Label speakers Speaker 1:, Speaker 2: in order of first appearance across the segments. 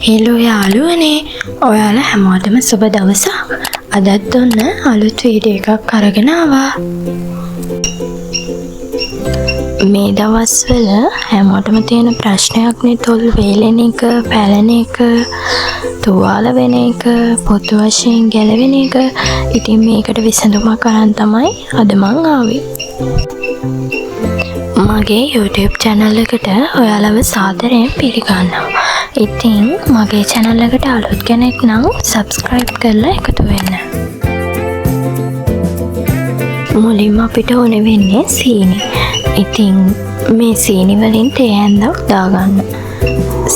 Speaker 1: Hello යාළුවනේ, ඔයාලා හැමෝටම සුබ දවසක්. අදත් ඔන්න අලුත් වීඩියෝ එකක් අරගෙන ආවා. මේ දවස්වල හැමෝටම තියෙන ප්‍රශ්නයක්නේ තොල් වේලෙන එක, පැලෙන එක, තුවාල වෙන එක, පොතු වශයෙන් ගැලවෙන එක. ඉතින් මේකට විසඳුමක් අරන් තමයි අද මං ආවේ. මගේ YouTube channel එකට ඔයාලව සාදරයෙන් පිළිගන්නවා. ඉතින් මගේ channel එකට අලුත් කෙනෙක් නම් subscribe කරලා එකතු වෙන්න. මුලින්ම අපිට ඕනේ වෙන්නේ සීනි. ඉතින් මේ සීනි වලින් තේ ඇඳක් දාගන්න.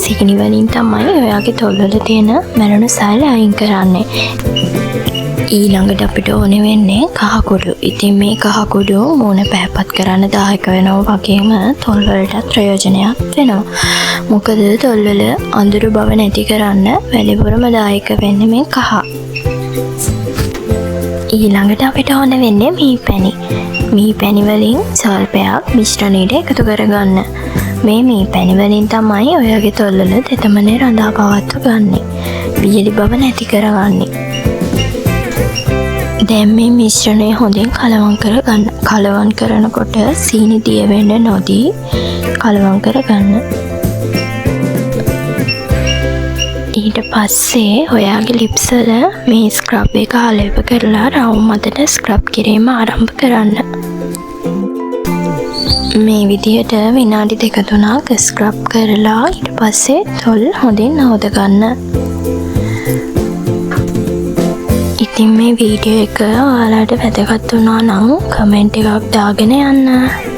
Speaker 1: සීනි වලින් තමයි ඔයාගේ තොල්වල තියෙන මැරුණු සැල අයින් කරන්නේ. ඊළඟට අපිට ඕනේ වෙන්නේ කහ කුඩු. ඉතින් මේ කහ කුඩු මූණ පැහැපත් කරන්න දායක වෙනවා වගේම තොල් වලටත් ප්‍රයෝජනයක් වෙනවා. මොකද තොල් වල අඳුරු බව නැති කරන්න වැඩිපුරම දායක වෙන්නේ මේ කහ. ඊළඟට අපිට ඕන වෙන්නේ මී පැණි. මී පැණි වලින් සල්පයක් මිශ්‍රණයට එකතු කරගන්න. මේ මී පැණි වලින් තමයි ඔයාගේ තොල් වල තෙතමනේ රඳා පවත්ව ගන්නෙ. වියලි බව නැති කරගන්නේ. දැන් මේ මිශ්‍රණය හොඳින් කලවම් කරගන්න. කලවම් කරනකොට සීනි දිය වෙන්න නොදී කලවම් කරගන්න. ඊට පස්සේ ඔයාගේ ලිප්ස් වල මේ ස්ක්‍රබ් එක ආලේප කරලා රවුම් මතට ස්ක්‍රබ් කිරීම ආරම්භ කරන්න. මේ විදිහට විනාඩි 2-3ක් ස්ක්‍රබ් කරලා ඊට පස්සේ තොල් හොඳින් හොද ගන්න. ඉතින් මේ වීඩියෝ එක ඔයාලට වැදගත් වුණා නම් කමෙන්ට් එකක් දාගෙන යන්න.